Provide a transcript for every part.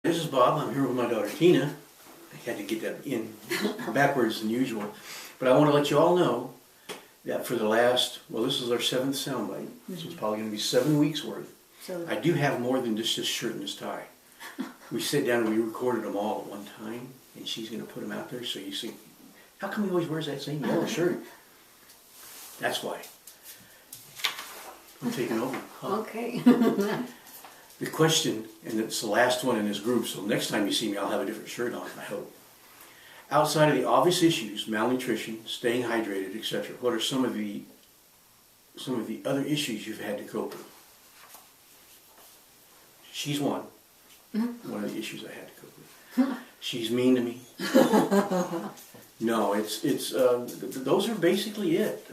This is Bob. I'm here with my daughter Tina. I had to get that in backwards than usual. But I want to let you all know that for the last, well, this is our 7th soundbite, so it's probably going to be 7 weeks worth. So I do have more than just this shirt and this tie. We sit down and we recorded them all at one time, and she's going to put them out there so you see, how come he always wears that same yellow shirt? That's why. I'm taking over. Huh? Okay. The question, and it's the last one in this group, so next time you see me I'll have a different shirt on, I hope. Outside of the obvious issues, malnutrition, staying hydrated, etc., what are some of the other issues you've had to cope with? She's one. One of the issues I had to cope with. She's mean to me. No, those are basically it.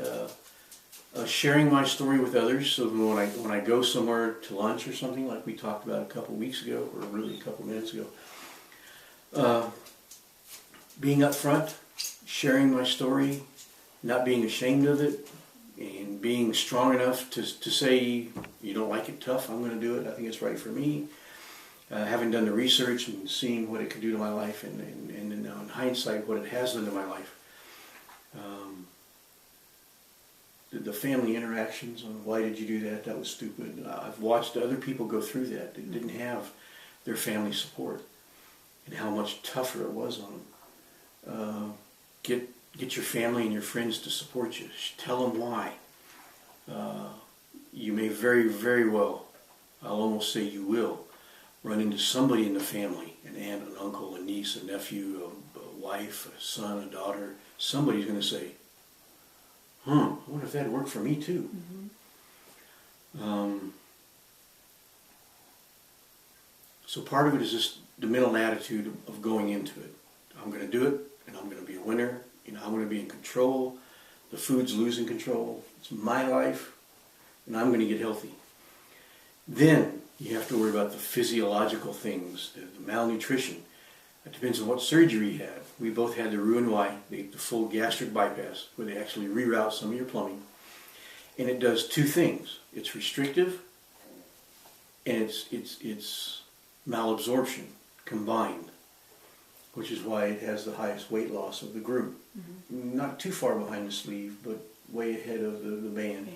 Sharing my story with others, so when I go somewhere to lunch or something like we talked about a couple weeks ago, or really a couple minutes ago, being upfront, sharing my story, not being ashamed of it, and being strong enough to say, you don't like it, tough, I'm going to do it, I think it's right for me. Having done the research and seeing what it could do to my life, and in hindsight what it has done to my life. The family interactions on why did you do that, that was stupid. I've watched other people go through that didn't have their family support, and how much tougher it was on them. Get your family and your friends to support you. Tell them why. You may very, very well, I'll almost say you will, run into somebody in the family, an aunt, an uncle, a niece, a nephew, a wife, a son, a daughter. Somebody's going to say, I wonder if that'd work for me too. So part of it is just the mental attitude of going into it. I'm going to do it, and I'm going to be a winner. I'm going to be in control. The food's losing control. It's my life, and I'm going to get healthy. Then you have to worry about the physiological things, the malnutrition. It depends on what surgery you had. We both had the Roux-en-Y, the full gastric bypass, where they actually reroute some of your plumbing. And it does two things. It's restrictive, and it's malabsorption combined, which is why it has the highest weight loss of the group. Not too far behind the sleeve, but way ahead of the band.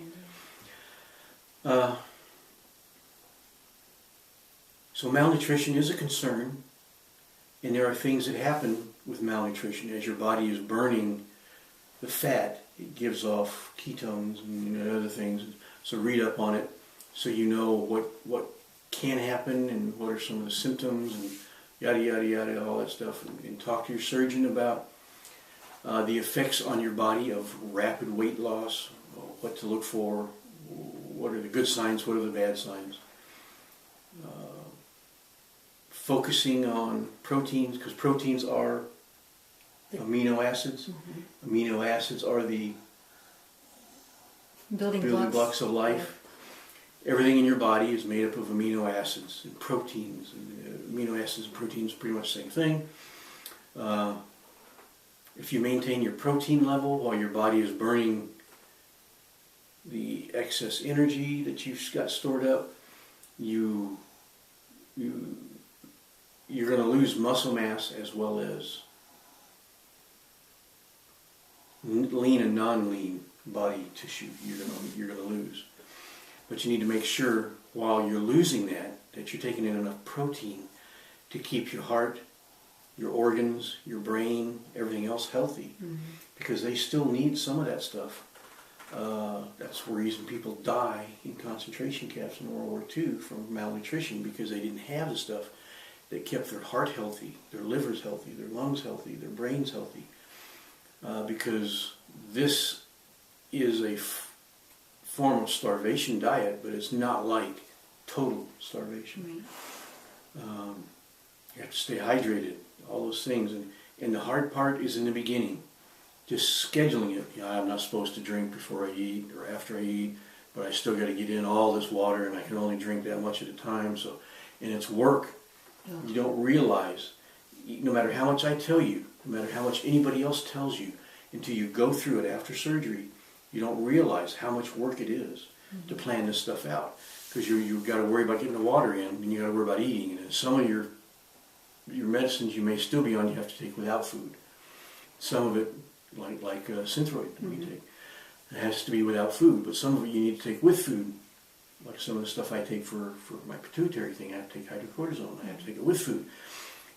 So malnutrition is a concern. And there are things that happen with malnutrition. As your body is burning the fat, it gives off ketones and other things. So read up on it so you know what can happen and what are some of the symptoms and yada, yada, yada, all that stuff. And talk to your surgeon about the effects on your body of rapid weight loss, what to look for, what are the good signs, what are the bad signs. Focusing on proteins, because proteins are amino acids. Amino acids are the building blocks of life. Everything in your body is made up of amino acids and proteins. Amino acids and proteins are pretty much the same thing. If you maintain your protein level while your body is burning the excess energy that you've got stored up, you're going to lose muscle mass as well as lean and non-lean body tissue. You're going to lose. But you need to make sure while you're losing that you're taking in enough protein to keep your heart, your organs, your brain, everything else healthy. Because they still need some of that stuff. That's the reason people die in concentration camps in World War II from malnutrition, because they didn't have the stuff that kept their heart healthy, their livers healthy, their lungs healthy, their brains healthy. Because this is a form of starvation diet, but it's not like total starvation. You have to stay hydrated, all those things. And the hard part is in the beginning. Just scheduling it. I'm not supposed to drink before I eat or after I eat, but I still got to get in all this water, and I can only drink that much at a time. And it's work. You don't realize, no matter how much I tell you, no matter how much anybody else tells you, until you go through it after surgery, you don't realize how much work it is to plan this stuff out. Because you've got to worry about getting the water in, and you've got to worry about eating. And some of your medicines you may still be on, you have to take without food. Some of it, like Synthroid that we take, it has to be without food, but some of it you need to take with food. Like some of the stuff I take for my pituitary thing, I have to take hydrocortisone. I have to take it with food.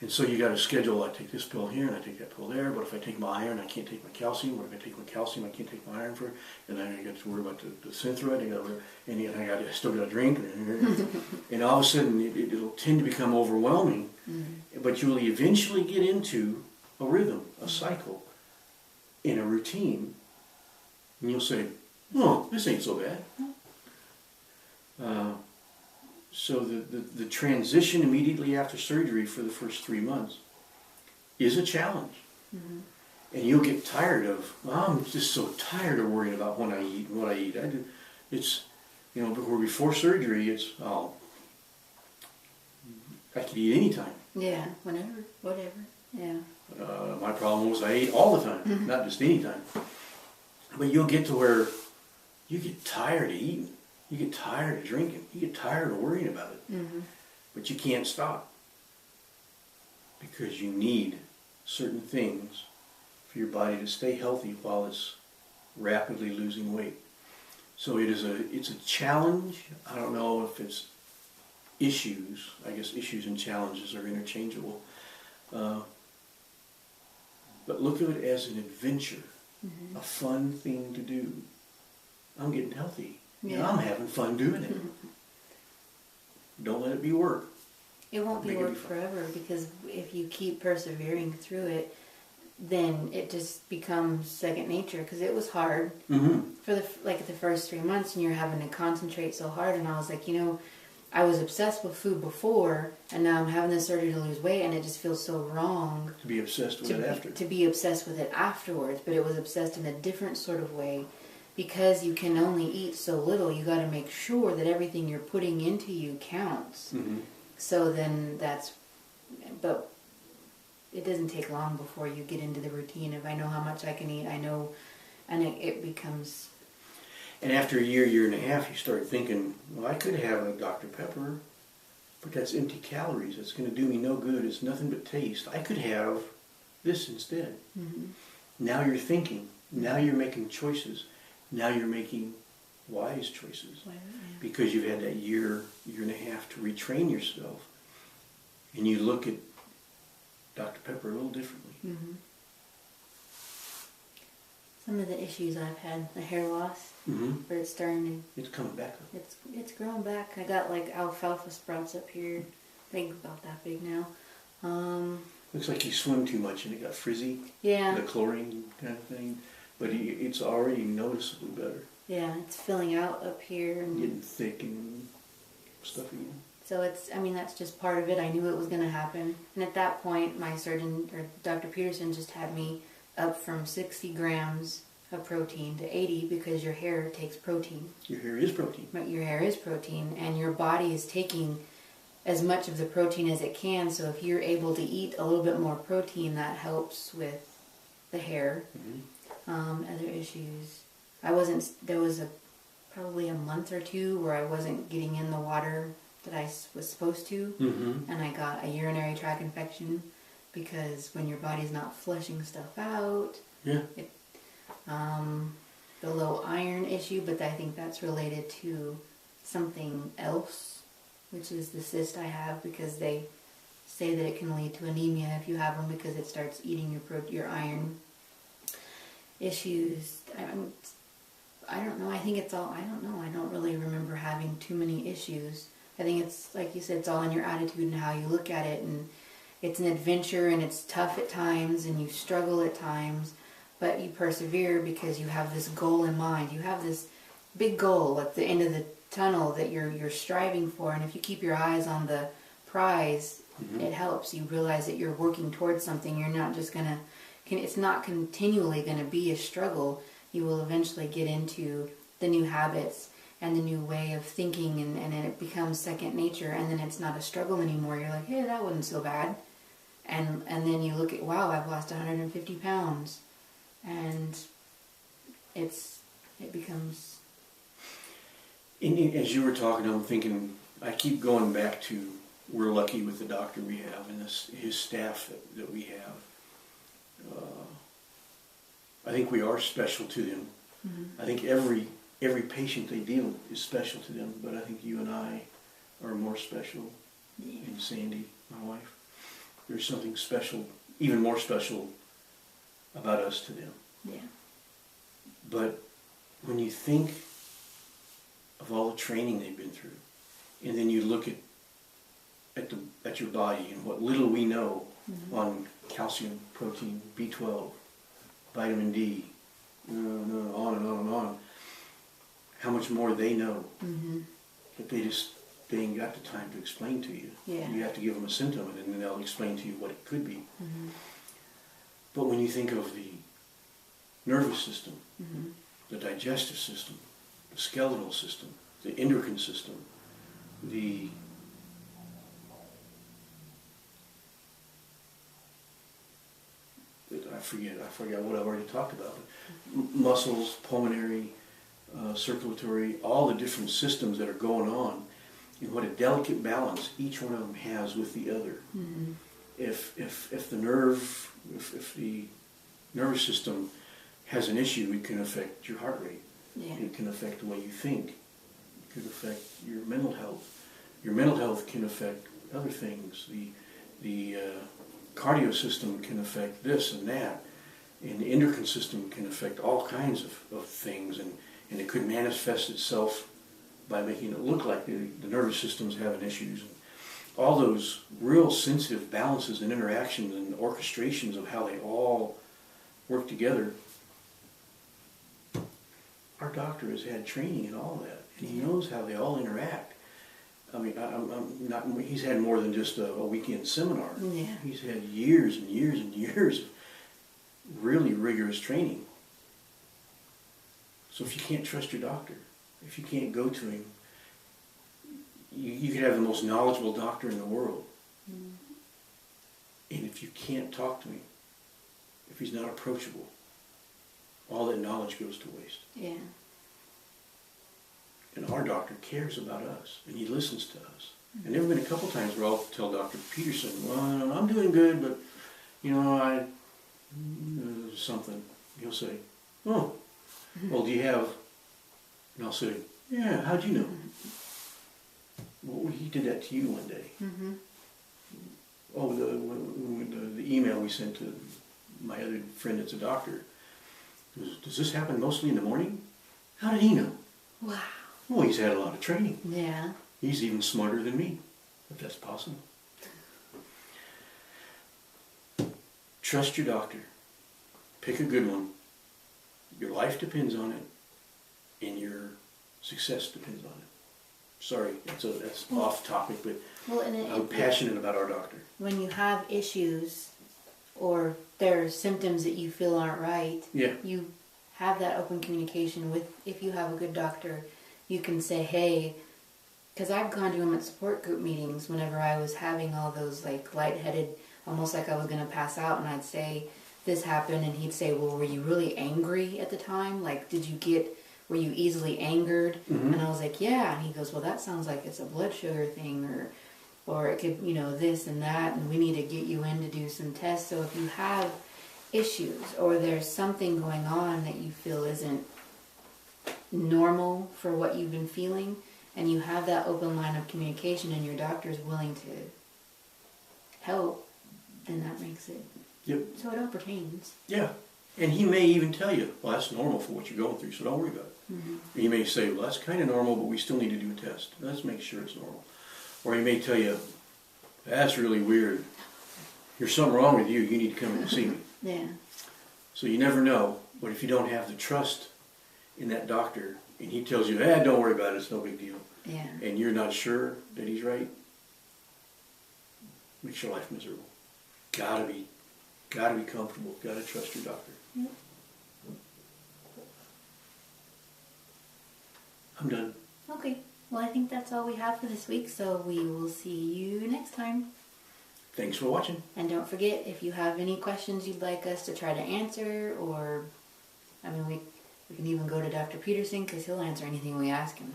And so you got to schedule, I take this pill here and I take that pill there, but if I take my iron, I can't take my calcium. What if I take my calcium, I can't take my iron for, and then I got to worry about the Synthroid, I still got to drink. And all of a sudden it'll tend to become overwhelming, but you'll eventually get into a rhythm, a cycle, in a routine, and you'll say, oh, this ain't so bad. So the transition immediately after surgery for the first 3 months is a challenge. And you'll get tired of, I'm just so tired of worrying about when I eat and what I eat. It's, before surgery, it's, I could eat anytime. Yeah, whenever, whatever, yeah. My problem was I ate all the time, not just anytime. But you'll get to where you get tired of eating. You get tired of drinking. You get tired of worrying about it. But you can't stop. Because you need certain things for your body to stay healthy while it's rapidly losing weight. So it's a challenge. I don't know if it's issues. I guess issues and challenges are interchangeable. But look at it as an adventure. A fun thing to do. I'm getting healthy. Yeah. I'm having fun doing it. Don't let it be work. It won't be work forever, because if you keep persevering through it, then it just becomes second nature. Because it was hard for the first 3 months, and you're having to concentrate so hard. And I was like, I was obsessed with food before, and now I'm having this surgery to lose weight, and it just feels so wrong to be obsessed with it after. To be obsessed with it afterwards, but it was obsessed in a different sort of way. Because you can only eat so little, you got to make sure that everything you're putting into you counts. So then but it doesn't take long before you get into the routine of, I know how much I can eat, I know, and it becomes... And after a year and a half, you start thinking, well, I could have a Dr. Pepper, but that's empty calories. It's going to do me no good. It's nothing but taste. I could have this instead. Now you're thinking. Now you're making choices. Now you're making wise choices. Because you've had that year and a half to retrain yourself. And you look at Dr. Pepper a little differently. Some of the issues I've had, the hair loss, where it's starting to... It's coming back. It's growing back. I got like alfalfa sprouts up here. I think about that big now. Looks like you swim too much and it got frizzy. Yeah. The chlorine kind of thing. But it's already noticeably better. Yeah, it's filling out up here. And getting thick and stuff again. So that's just part of it. I knew it was going to happen. And at that point, my surgeon, or Dr. Peterson, just had me up from 60 grams of protein to 80 because your hair takes protein. Your hair is protein. But your hair is protein, and your body is taking as much of the protein as it can. So if you're able to eat a little bit more protein, that helps with the hair. Other issues. There was probably a month or two where I wasn't getting in the water that I was supposed to. And I got a urinary tract infection because when your body's not flushing stuff out. The low iron issue, but I think that's related to something else, which is the cyst I have, because they say that it can lead to anemia if you have them because it starts eating your iron. Issues. I don't know. I think it's all, I don't know. I don't really remember having too many issues. I think it's, like you said, it's all in your attitude and how you look at it. And it's an adventure, and it's tough at times, and you struggle at times, but you persevere because you have this goal in mind. You have this big goal at the end of the tunnel that you're striving for. And if you keep your eyes on the prize, it helps. You realize that you're working towards something. You're not just going to... It's not continually going to be a struggle. You will eventually get into the new habits and the new way of thinking, and it becomes second nature, and then it's not a struggle anymore. You're like, hey, that wasn't so bad. And then you look at, wow, I've lost 150 pounds. And it becomes... As you were talking, I'm thinking, I keep going back to we're lucky with the doctor we have and his staff that we have. I think we are special to them. I think every patient they deal with is special to them, but I think you and I are more special, and Sandy, my wife. There's something special, even more special about us to them. Yeah. But when you think of all the training they've been through, and then you look at your body and what little we know on calcium, protein, B12, vitamin D, on and on and on, how much more they know that they ain't got the time to explain to you. Yeah. You have to give them a symptom and then they'll explain to you what it could be. But when you think of the nervous system, the digestive system, the skeletal system, the endocrine system, I forgot what I've already talked about. Muscles, pulmonary, circulatory, all the different systems that are going on, and what a delicate balance each one of them has with the other. If the nervous system has an issue, it can affect your heart rate. Yeah. It can affect the way you think. It could affect your mental health. Your mental health can affect other things. The cardio system can affect this and that. And the endocrine system can affect all kinds of things. And it could manifest itself by making it look like the nervous system's having issues. All those real sensitive balances and interactions and orchestrations of how they all work together. Our doctor has had training in all that, and he knows how they all interact. I mean, he's had more than just a weekend seminar. Yeah. He's had years and years and years of really rigorous training. So if you can't trust your doctor, if you can't go to him, you could have the most knowledgeable doctor in the world. And if you can't talk to him, if he's not approachable, all that knowledge goes to waste. Yeah. And our doctor cares about us, and he listens to us. And there have been a couple times where I'll tell Dr. Peterson, well, I'm doing good, but, something. He'll say, oh, well, do you have... And I'll say, yeah, how'd you know? Well, he did that to you one day. Oh, the email we sent to my other friend that's a doctor. Does this happen mostly in the morning? How did he know? Wow. Well, he's had a lot of training. Yeah. He's even smarter than me, if that's possible. Trust your doctor. Pick a good one. Your life depends on it, and your success depends on it. Sorry, that's off topic, but I'm passionate about our doctor. When you have issues or there are symptoms that you feel aren't right, you have that open communication with, if you have a good doctor, you can say, hey, because I've gone to him at support group meetings whenever I was having all those like lightheaded, almost like I was going to pass out, and I'd say, this happened, and he'd say, well, were you really angry at the time? Like, were you easily angered? And I was like, yeah. And he goes, well, that sounds like it's a blood sugar thing, or it could, this and that, and we need to get you in to do some tests. So if you have issues, or there's something going on that you feel isn't normal for what you've been feeling, and you have that open line of communication, and your doctor is willing to help, then that makes it so it all pertains. Yeah. And he may even tell you, well, that's normal for what you're going through, so don't worry about it. He may say, well, that's kind of normal, but we still need to do a test. Let's make sure it's normal. Or he may tell you, that's really weird. There's something wrong with you. You need to come in and see me. Yeah. So you never know. But if you don't have the trust in that doctor, and he tells you, don't worry about it, it's no big deal. Yeah. And you're not sure that he's right, makes your life miserable. Gotta be comfortable. Gotta trust your doctor. Yep. I'm done. Okay. Well, I think that's all we have for this week, so we will see you next time. Thanks for watching. And don't forget, if you have any questions you'd like us to try to answer, or, we can even go to Dr. Peterson, because he'll answer anything we ask him,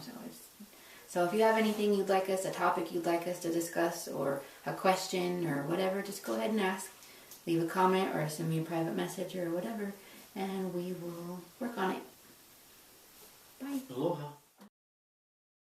so So if you have anything you'd like us, a topic you'd like us to discuss, or a question or whatever, just go ahead and ask. Leave a comment or send me a private message or whatever, and we will work on it. Bye. Aloha.